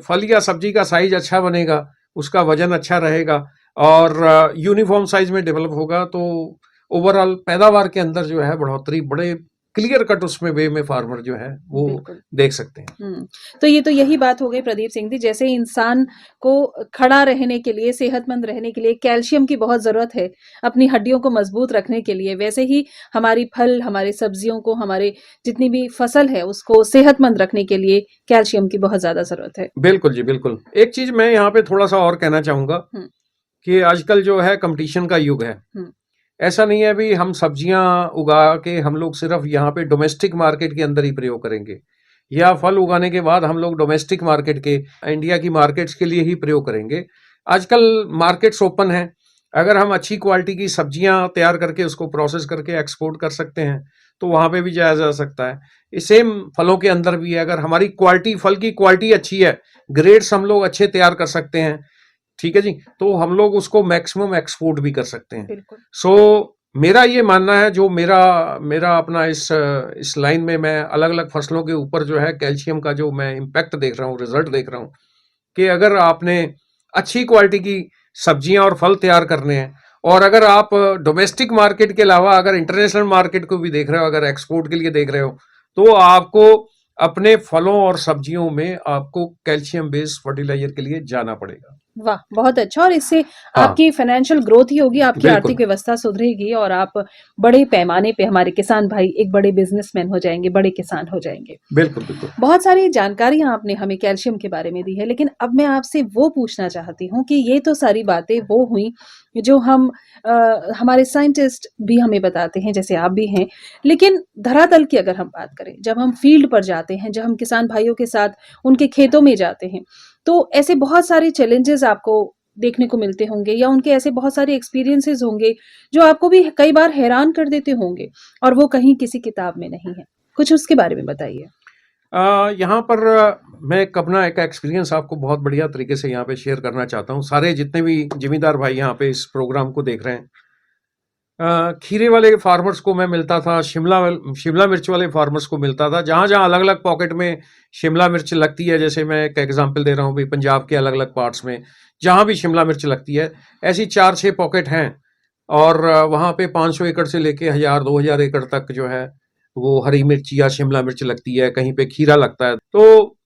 फल या सब्जी का साइज अच्छा बनेगा, उसका वजन अच्छा रहेगा और यूनिफॉर्म साइज में डेवलप होगा, तो ओवरऑल पैदावार के अंदर जो है बढ़ोतरी बड़े क्लियर कट उसमें वे में फार्मर जो है वो देख सकते हैं। तो ये तो यही बात हो गई प्रदीप सिंह जी, जैसे इंसान को खड़ा रहने के लिए, सेहतमंद रहने के लिए कैल्शियम की बहुत जरूरत है, अपनी हड्डियों को मजबूत रखने के लिए, वैसे ही हमारी फल, हमारे सब्जियों को, हमारे जितनी भी फसल है उसको सेहतमंद रखने के लिए कैल्शियम की बहुत ज्यादा जरूरत है। बिल्कुल जी, बिल्कुल। एक चीज मैं यहाँ पे थोड़ा सा और कहना चाहूंगा कि आजकल जो है कंपटीशन का युग है। ऐसा नहीं है भी हम सब्जियां उगा के हम लोग सिर्फ यहाँ पे डोमेस्टिक मार्केट के अंदर ही प्रयोग करेंगे, या फल उगाने के बाद हम लोग डोमेस्टिक मार्केट के, इंडिया की मार्केट्स के लिए ही प्रयोग करेंगे। आजकल मार्केट्स ओपन है, अगर हम अच्छी क्वालिटी की सब्जियां तैयार करके उसको प्रोसेस करके एक्सपोर्ट कर सकते हैं तो वहां पे भी जाया जा सकता है। सेम फलों के अंदर भी है, अगर हमारी क्वालिटी, फल की क्वालिटी अच्छी है, ग्रेड्स हम लोग अच्छे तैयार कर सकते हैं, ठीक है जी, तो हम लोग उसको मैक्सिमम एक्सपोर्ट भी कर सकते हैं। सो मेरा ये मानना है, जो मेरा अपना इस लाइन में मैं अलग अलग फसलों के ऊपर जो है कैल्शियम का जो मैं इम्पैक्ट देख रहा हूँ, रिजल्ट देख रहा हूँ, कि अगर आपने अच्छी क्वालिटी की सब्जियां और फल तैयार करने हैं, और अगर आप डोमेस्टिक मार्केट के अलावा अगर इंटरनेशनल मार्केट को भी देख रहे हो, अगर एक्सपोर्ट के लिए देख रहे हो, तो आपको अपने फलों और सब्जियों में आपको कैल्शियम बेस्ड फर्टिलाइजर के लिए जाना पड़ेगा। वाह, बहुत अच्छा। और इससे आपकी फाइनेंशियल ग्रोथ ही होगी, आपकी आर्थिक व्यवस्था सुधरेगी और आप बड़े पैमाने पे, हमारे किसान भाई एक बड़े बिजनेसमैन हो जाएंगे, बड़े किसान हो जाएंगे। बिल्कुल बिल्कुल। बहुत सारी जानकारियां आपने हमें कैल्शियम के बारे में दी है, लेकिन अब मैं आपसे वो पूछना चाहती हूँ कि ये तो सारी बातें वो हुई जो हमारे साइंटिस्ट भी हमें बताते हैं, जैसे आप भी हैं, लेकिन धरातल की अगर हम बात करें, जब हम फील्ड पर जाते हैं, जब हम किसान भाइयों के साथ उनके खेतों में जाते हैं, तो ऐसे बहुत सारे चैलेंजेस आपको देखने को मिलते होंगे, या उनके ऐसे बहुत सारे एक्सपीरियंसेस होंगे जो आपको भी कई बार हैरान कर देते होंगे, और वो कहीं किसी किताब में नहीं है। कुछ उसके बारे में बताइए। यहाँ पर मैं अपना एक एक्सपीरियंस आपको बहुत बढ़िया तरीके से यहाँ पे शेयर करना चाहता हूँ। सारे जितने भी जिम्मेदार भाई यहाँ पे इस प्रोग्राम को देख रहे हैं, खीरे वाले फार्मर्स को मैं मिलता था, शिमला मिर्च वाले फार्मर्स को मिलता था, जहां जहां अलग अलग पॉकेट में शिमला मिर्च लगती है, जैसे मैं एक एग्जांपल दे रहा हूँ भाई, पंजाब के अलग अलग पार्ट्स में जहां भी शिमला मिर्च लगती है, ऐसी 4-6 पॉकेट हैं, और वहां पे 500 एकड़ से लेके 1000-2000 एकड़ तक जो है वो हरी मिर्च या शिमला मिर्च लगती है, कहीं पे खीरा लगता है। तो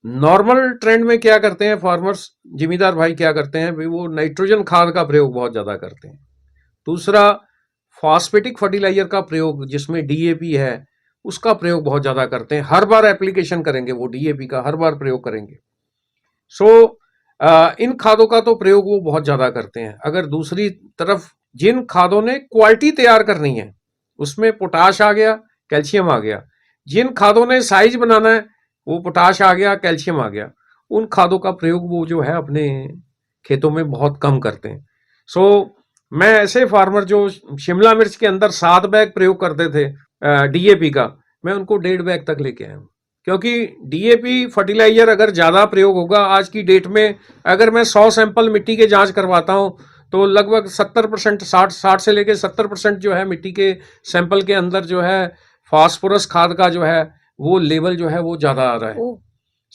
नॉर्मल ट्रेंड में क्या करते हैं फार्मर्स, जिमीदार भाई क्या करते हैं भाई, वो नाइट्रोजन खाद का प्रयोग बहुत ज्यादा करते हैं। दूसरा, फॉस्फेटिक फर्टिलाइजर का प्रयोग जिसमें डीएपी है उसका प्रयोग बहुत ज्यादा करते हैं। हर बार एप्लीकेशन करेंगे वो डीएपी का, हर बार प्रयोग करेंगे। सो इन खादों का तो प्रयोग वो बहुत ज्यादा करते हैं। अगर दूसरी तरफ जिन खादों ने क्वालिटी तैयार करनी है, उसमें पोटाश आ गया, कैल्शियम आ गया। जिन खादों ने साइज बनाना है, वो पोटाश आ गया, कैल्शियम आ गया। उन खादों का प्रयोग वो जो है अपने खेतों में बहुत कम करते हैं। सो मैं ऐसे फार्मर जो शिमला मिर्च के अंदर 7 बैग प्रयोग करते थे डीएपी का, मैं उनको 1.5 बैग तक लेके आया हूं। क्योंकि डीएपी फर्टिलाइजर अगर ज्यादा प्रयोग होगा आज की डेट में, अगर मैं 100 सैंपल मिट्टी के जांच करवाता हूं तो लगभग 70%, 60 से लेके 70% जो है मिट्टी के सैंपल के अंदर जो है फास्फोरस खाद का जो है वो लेवल जो है वो ज्यादा आ रहा है।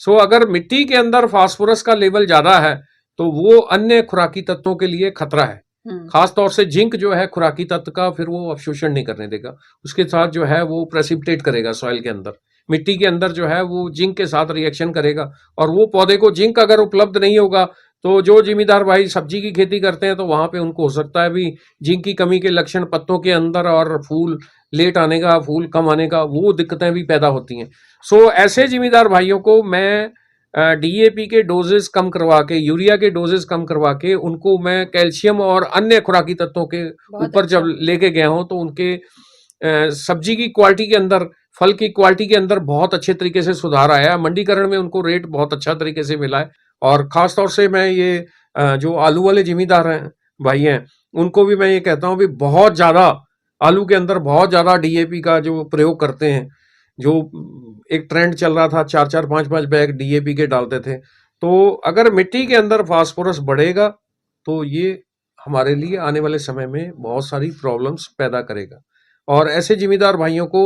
सो अगर मिट्टी के अंदर फास्फोरस का लेवल ज्यादा है तो वो अन्य खुराकी तत्वों के लिए खतरा है। खास तौर से जिंक जो है खुराकी तत्व का, फिर वो अवशोषण नहीं करने देगा, उसके साथ जो है वो प्रेसिपिटेट करेगा सॉइल के अंदर, मिट्टी के अंदर जो है वो जिंक के साथ रिएक्शन करेगा। और वो पौधे को जिंक अगर उपलब्ध नहीं होगा तो जो जिम्मेदार भाई सब्जी की खेती करते हैं तो वहां पे उनको हो सकता है भी जिंक की कमी के लक्षण पत्तों के अंदर, और फूल लेट आने का, फूल कम आने का, वो दिक्कतें भी पैदा होती हैं। सो ऐसे जिम्मेदार भाइयों को मैं डीएपी के डोजेस कम करवा के, यूरिया के डोजेस कम करवा के उनको मैं कैल्शियम और अन्य खुराकी तत्वों के ऊपर जब लेके गया हूं तो उनके सब्जी की क्वालिटी के अंदर, फल की क्वालिटी के अंदर बहुत अच्छे तरीके से सुधार आया। मंडीकरण में उनको रेट बहुत अच्छा तरीके से मिला है। और खास तौर से मैं ये जो आलू वाले जिम्मेदार हैं भाई हैं, उनको भी मैं ये कहता हूं भी बहुत ज्यादा आलू के अंदर बहुत ज्यादा डीएपी का जो प्रयोग करते हैं। जो एक ट्रेंड चल रहा था 4-4, 5-5 बैग डीएपी के डालते थे। तो अगर मिट्टी के अंदर फास्फोरस बढ़ेगा तो ये हमारे लिए आने वाले समय में बहुत सारी प्रॉब्लम्स पैदा करेगा। और ऐसे जिम्मेदार भाइयों को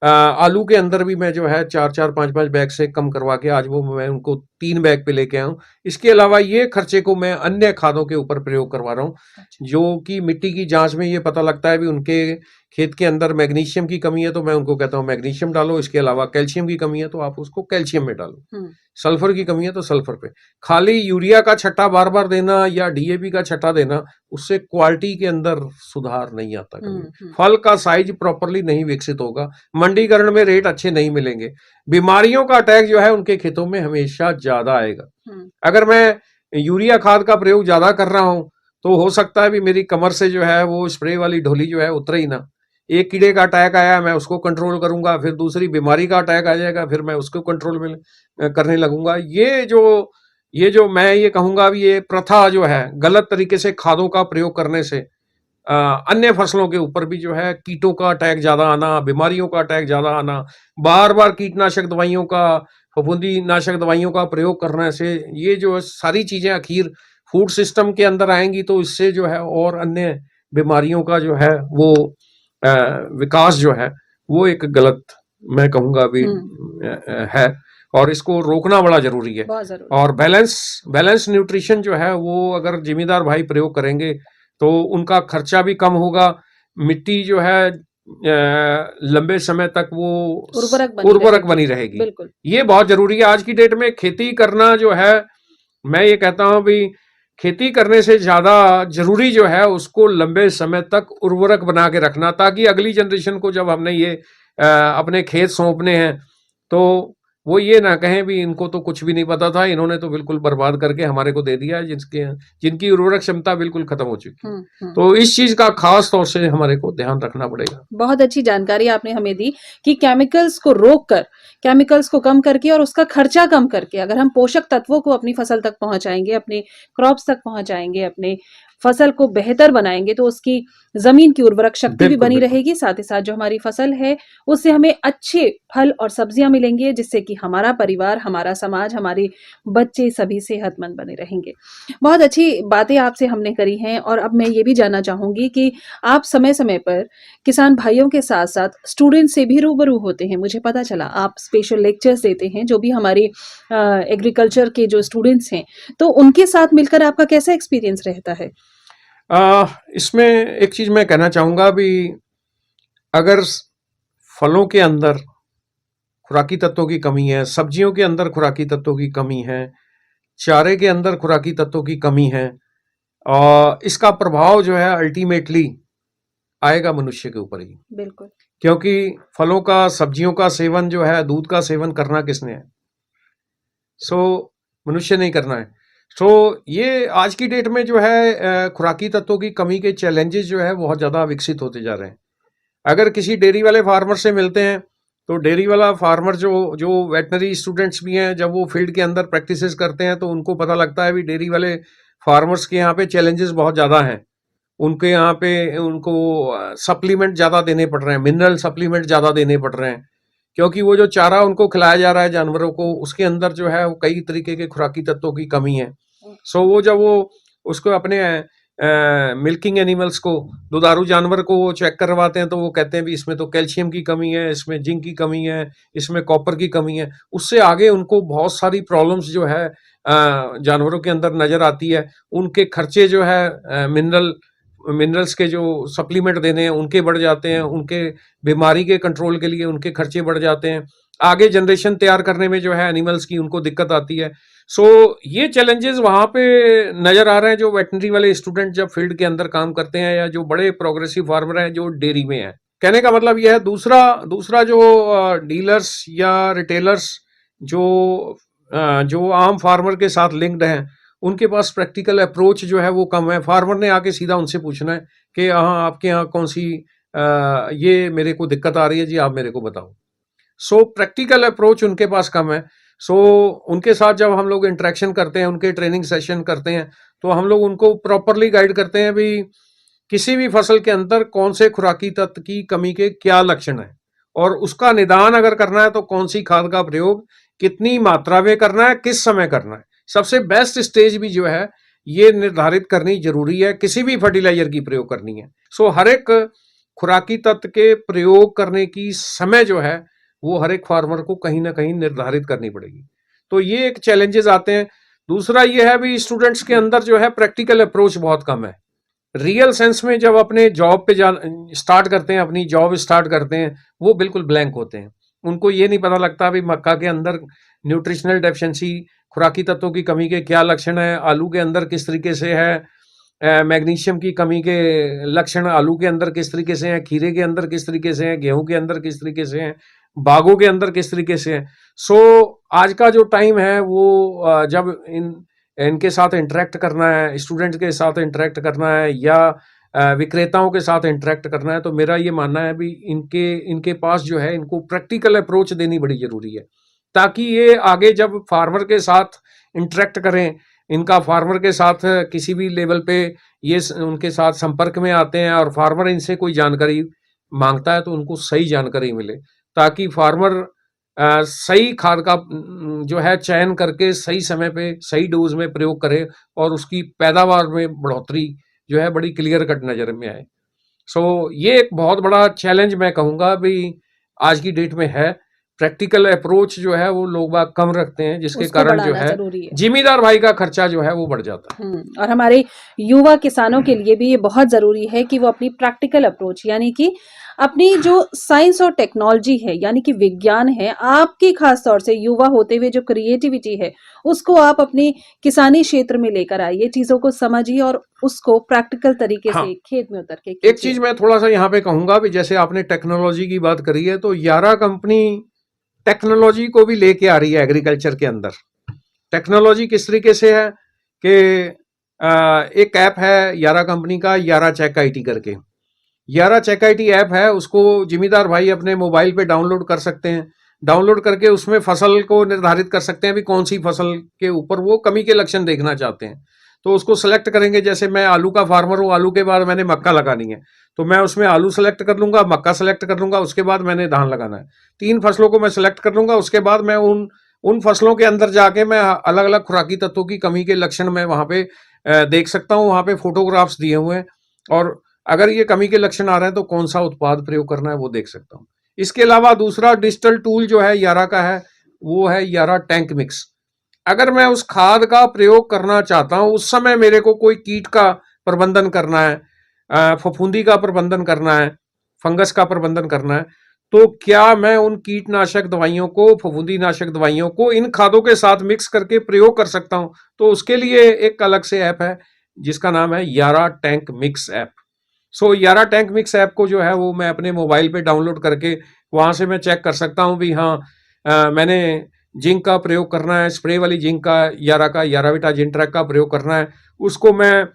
आलू के अंदर भी मैं जो है 4-4, 5-5 बैग से कम करवा के आज वो मैं उनको 3 बैग पे लेके आया हूँ। इसके अलावा ये खर्चे को मैं अन्य खादों के ऊपर प्रयोग करवा रहा हूँ, जो कि मिट्टी की जांच में ये पता लगता है भी उनके खेत के अंदर मैग्नीशियम की कमी है तो मैं उनको कहता हूँ मैग्नीशियम डालो। इसके अलावा कैल्शियम की कमी है तो आप उसको कैल्शियम में डालो। सल्फर की कमी है तो सल्फर पे। खाली यूरिया का छट्टा बार बार देना या डीएपी का छट्टा देना, उससे क्वालिटी के अंदर सुधार नहीं आता कभी। फल का साइज प्रॉपरली नहीं विकसित होगा, मंडीकरण में रेट अच्छे नहीं मिलेंगे, बीमारियों का अटैक जो है उनके खेतों में हमेशा ज्यादा आएगा। अगर मैं यूरिया खाद का प्रयोग ज्यादा कर रहा हूं तो हो सकता है भी मेरी कमर से जो है वो स्प्रे वाली ढोली जो है उतरे ही ना। एक कीड़े का अटैक आया, मैं उसको कंट्रोल करूंगा, फिर दूसरी बीमारी का अटैक आ जाएगा, फिर मैं उसको कंट्रोल में करने लगूंगा। ये जो मैं ये कहूंगा भी ये प्रथा जो है गलत तरीके से खादों का प्रयोग करने से अन्य फसलों के ऊपर भी जो है कीटों का अटैक ज्यादा आना, बीमारियों का अटैक ज्यादा आना, बार बार कीटनाशक दवाइयों का, फफूंदी नाशक दवाइयों का प्रयोग करने से ये जो सारी चीजें आखिर फूड सिस्टम के अंदर आएंगी तो इससे जो है और अन्य बीमारियों का जो है वो विकास जो है वो एक गलत मैं कहूंगा भी है। और इसको रोकना बड़ा जरूरी है। और बैलेंस न्यूट्रिशन जो है वो अगर जिम्मेदार भाई प्रयोग करेंगे तो उनका खर्चा भी कम होगा, मिट्टी जो है लंबे समय तक वो उर्वरक बनी रहेगी। ये बहुत जरूरी है आज की डेट में। खेती करना जो है, मैं ये कहता हूं भी खेती करने से ज्यादा जरूरी जो है उसको लंबे समय तक उर्वरक बना के रखना, ताकि अगली जनरेशन को जब हमने ये अपने खेत सौंपने हैं तो वो ये ना कहें भी इनको तो कुछ भी नहीं पता था, इन्होंने तो बिल्कुल बर्बाद करके हमारे को दे दिया है, जिनकी उर्वरक क्षमता बिल्कुल खत्म हो चुकी है। तो इस चीज का खास तौर से हमारे को ध्यान रखना पड़ेगा। बहुत अच्छी जानकारी आपने हमें दी कि केमिकल्स को रोककर, केमिकल्स को कम करके और उसका खर्चा कम करके अगर हम पोषक तत्वों को अपनी फसल तक पहुंचाएंगे, अपने क्रॉप्स तक पहुंचाएंगे, अपने फसल को बेहतर बनाएंगे तो उसकी जमीन की उर्वरक शक्ति भी बनी रहेगी, साथ ही साथ जो हमारी फसल है उससे हमें अच्छे फल और सब्जियां मिलेंगे, जिससे कि हमारा परिवार, हमारा समाज, हमारे बच्चे सभी सेहतमंद बने रहेंगे। बहुत अच्छी बातें आपसे हमने करी हैं और अब मैं ये भी जानना चाहूंगी कि आप समय समय पर किसान भाइयों के साथ साथ स्टूडेंट से भी रूबरू होते हैं। मुझे पता चला आप स्पेशल लेक्चर्स देते हैं जो भी हमारे एग्रीकल्चर के जो स्टूडेंट्स हैं, तो उनके साथ मिलकर आपका कैसा एक्सपीरियंस रहता है? इसमें एक चीज मैं कहना चाहूंगा भी, अगर फलों के अंदर खुराकी तत्वों की कमी है, सब्जियों के अंदर खुराकी तत्वों की कमी है, चारे के अंदर खुराकी तत्वों की कमी है, और इसका प्रभाव जो है अल्टीमेटली आएगा मनुष्य के ऊपर ही। बिल्कुल। क्योंकि फलों का, सब्जियों का सेवन जो है, दूध का सेवन करना किसने है? मनुष्य नहीं करना है। ये आज की डेट में जो है खुराकी तत्वों की कमी के चैलेंजेस जो है बहुत ज़्यादा विकसित होते जा रहे हैं। अगर किसी डेयरी वाले फार्मर से मिलते हैं, तो डेयरी वाला फार्मर जो वेटनरी स्टूडेंट्स भी हैं, जब वो फील्ड के अंदर प्रैक्टिसेस करते हैं तो उनको पता लगता है भी डेयरी वाले फार्मर्स के यहाँ पे चैलेंजेस बहुत ज़्यादा हैं। उनके यहाँ पे उनको सप्लीमेंट ज़्यादा देने पड़ रहे हैं, मिनरल सप्लीमेंट ज़्यादा देने पड़ रहे हैं, क्योंकि वो जो चारा उनको खिलाया जा रहा है जानवरों को, उसके अंदर जो है वो कई तरीके के खुराकी तत्वों की कमी है। वो जब वो उसको अपने मिल्किंग एनिमल्स को, दुधारू जानवर को वो चेक करवाते हैं, तो वो कहते हैं भी इसमें तो कैल्शियम की कमी है, इसमें जिंक की कमी है, इसमें कॉपर की कमी है। उससे आगे उनको बहुत सारी प्रॉब्लम्स जो है जानवरों के अंदर नजर आती है। उनके खर्चे जो है मिनरल्स के जो सप्लीमेंट देने हैं उनके बढ़ जाते हैं, उनके बीमारी के कंट्रोल के लिए उनके खर्चे बढ़ जाते हैं, आगे जनरेशन तैयार करने में जो है एनिमल्स की उनको दिक्कत आती है। ये चैलेंजेस वहां पे नजर आ रहे हैं जो वेटनरी वाले स्टूडेंट जब फील्ड के अंदर काम करते हैं, या जो बड़े प्रोग्रेसिव फार्मर हैं जो डेयरी में हैं। कहने का मतलब यह है, दूसरा जो डीलर्स या रिटेलर्स जो आम फार्मर के साथ लिंक्ड हैं, उनके पास प्रैक्टिकल अप्रोच जो है वो कम है। फार्मर ने आके सीधा उनसे पूछना है कि हाँ, आपके यहाँ कौन सी ये मेरे को दिक्कत आ रही है जी, आप मेरे को बताओ। प्रैक्टिकल अप्रोच उनके पास कम है। उनके साथ जब हम लोग इंटरेक्शन करते हैं, उनके ट्रेनिंग सेशन करते हैं, तो हम लोग उनको प्रॉपरली गाइड करते हैं भी किसी भी फसल के अंदर कौन से खुराकी तत्व की कमी के क्या लक्षण है, और उसका निदान अगर करना है तो कौन सी खाद का प्रयोग कितनी मात्रा में करना है, किस समय करना है। सबसे बेस्ट स्टेज भी जो है ये निर्धारित करनी जरूरी है, किसी भी फर्टिलाइजर की प्रयोग करनी है। हर एक खुराकी तत्व के प्रयोग करने की समय जो है वो हर एक फार्मर को कहीं ना कहीं निर्धारित करनी पड़ेगी। तो ये एक चैलेंजेस आते हैं। दूसरा ये है भी स्टूडेंट्स के अंदर जो है प्रैक्टिकल अप्रोच बहुत कम है। रियल सेंस में जब अपने जॉब पे स्टार्ट करते हैं, अपनी जॉब स्टार्ट करते हैं, वो बिल्कुल ब्लैंक होते हैं। उनको ये नहीं पता लगता भी मक्का के अंदर न्यूट्रिशनल डेफिशिएंसी, खुराकी तत्वों की कमी के क्या लक्षण है, आलू के अंदर किस तरीके से है, मैग्नीशियम की कमी के लक्षण आलू के अंदर किस तरीके से हैं, खीरे के अंदर किस तरीके से हैं, गेहूं के अंदर किस तरीके से हैं, बागों के अंदर किस तरीके से है। आज का जो टाइम है वो जब इनके साथ इंटरेक्ट करना है, स्टूडेंट के साथ इंटरेक्ट करना है, या विक्रेताओं के साथ इंटरेक्ट करना है, तो मेरा ये मानना है भी इनके पास जो है इनको प्रैक्टिकल अप्रोच देनी बड़ी जरूरी है, ताकि ये आगे जब फार्मर के साथ इंटरेक्ट करें, इनका फार्मर के साथ किसी भी लेवल पे ये उनके साथ संपर्क में आते हैं और फार्मर इनसे कोई जानकारी मांगता है तो उनको सही जानकारी मिले, ताकि फार्मर सही खाद का जो है चयन करके सही समय पे सही डोज में प्रयोग करे और उसकी पैदावार में बढ़ोतरी जो है बड़ी क्लियर कट नजर में आए। ये एक बहुत बड़ा चैलेंज मैं कहूँगा भी आज की डेट में है। प्रैक्टिकल अप्रोच जो है वो लोग बाग कम रखते हैं, जिसके कारण जो है जिम्मेदार भाई का खर्चा जो है वो बढ़ जाता है। और हमारे युवा किसानों के लिए भी ये बहुत जरूरी है कि वो अपनी प्रैक्टिकल अप्रोच यानी कि अपनी जो साइंस और टेक्नोलॉजी है यानी कि विज्ञान है, आपकी खास तौर से युवा होते हुए जो क्रिएटिविटी है उसको आप अपने किसानी क्षेत्र में लेकर आइए, चीजों को समझिए और उसको प्रैक्टिकल तरीके से खेत में उतर के एक चीज मैं थोड़ा सा यहाँ पे कहूंगा भी, जैसे आपने टेक्नोलॉजी की बात करी है, तो यारा कंपनी टेक्नोलॉजी को भी लेके आ रही है एग्रीकल्चर के अंदर। टेक्नोलॉजी किस तरीके से है कि एक ऐप है यारा कंपनी का, यारा चेक आईटी करके। यारा चेक आईटी ऐप है, उसको जिम्मेदार भाई अपने मोबाइल पे डाउनलोड कर सकते हैं। डाउनलोड करके उसमें फसल को निर्धारित कर सकते हैं भी कौन सी फसल के ऊपर वो कमी के लक्षण देखना चाहते हैं, तो उसको सेलेक्ट करेंगे। जैसे मैं आलू का फार्मर हूँ, आलू के बाद मैंने मक्का लगानी है, तो मैं उसमें आलू सेलेक्ट कर लूंगा, मक्का सेलेक्ट कर लूंगा, उसके बाद मैंने धान लगाना है। 3 फसलों को मैं सेलेक्ट कर लूंगा। उसके बाद मैं उन फसलों के अंदर जाके मैं अलग अलग खुराकी तत्वों की कमी के लक्षण मैं वहां पे देख सकता हूँ। वहां पे फोटोग्राफ्स दिए हुए हैं और अगर ये कमी के लक्षण आ रहे हैं तो कौन सा उत्पाद प्रयोग करना है वो देख सकता हूँ। इसके अलावा दूसरा डिजिटल टूल जो है यारा का है, वो है यारा टैंक मिक्स। अगर मैं उस खाद का प्रयोग करना चाहता हूं, उस समय मेरे को कोई कीट का प्रबंधन करना है, फफूंदी का प्रबंधन करना है, फंगस का प्रबंधन करना है, तो क्या मैं उन कीटनाशक दवाइयों को, फफूंदीनाशक दवाइयों को इन खादों के साथ मिक्स करके प्रयोग कर सकता हूं? तो उसके लिए एक अलग से ऐप है जिसका नाम है यारा टैंक मिक्स ऐप। सो यारा टैंक मिक्स ऐप को जो है वो मैं अपने मोबाइल पे डाउनलोड करके वहां से मैं चेक कर सकता हूं भी हाँ, मैंने जिंक का प्रयोग करना है, स्प्रे वाली जिंक का याराविटा जिंट्रैक का प्रयोग करना है, उसको मैं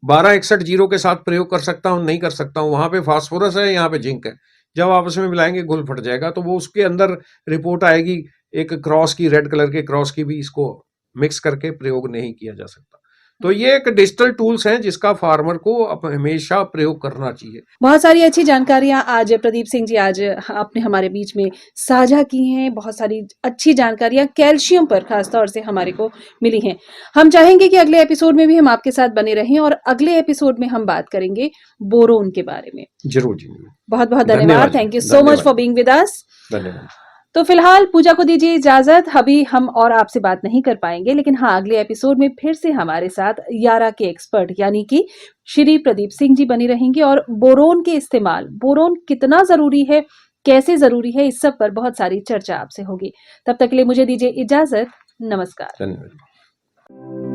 1261 के साथ प्रयोग कर सकता हूँ, नहीं कर सकता हूँ? वहां पे फास्फोरस है, यहाँ पे जिंक है। जब आपस में मिलाएंगे घुल फट जाएगा, तो वो उसके अंदर रिपोर्ट आएगी एक क्रॉस की, रेड कलर के क्रॉस की भी इसको मिक्स करके प्रयोग नहीं किया जा सकता। तो ये एक डिजिटल टूल्स हैं जिसका फार्मर को हमेशा प्रयोग करना चाहिए। बहुत सारी अच्छी जानकारियां आज प्रदीप सिंह जी आज आपने हमारे बीच में साझा की हैं। बहुत सारी अच्छी जानकारियां कैल्शियम पर खासतौर से हमारे को मिली हैं। हम चाहेंगे कि अगले एपिसोड में भी हम आपके साथ बने रहें और अगले एपिसोड में हम बात करेंगे बोरोन के बारे में। जरूर जी। बहुत बहुत धन्यवाद धन्यवाद। जी, थैंक यू सो मच धन्यवाद। For being with us. धन्यवाद। तो फिलहाल पूजा को दीजिए इजाजत। अभी हम और आपसे बात नहीं कर पाएंगे, लेकिन हाँ, अगले एपिसोड में फिर से हमारे साथ यारा के एक्सपर्ट यानी कि श्री प्रदीप सिंह जी बनी रहेंगे और बोरोन के इस्तेमाल, बोरोन कितना जरूरी है, कैसे जरूरी है, इस सब पर बहुत सारी चर्चा आपसे होगी। तब तक के लिए मुझे दीजिए इजाजत। नमस्कार। धन्यवाद।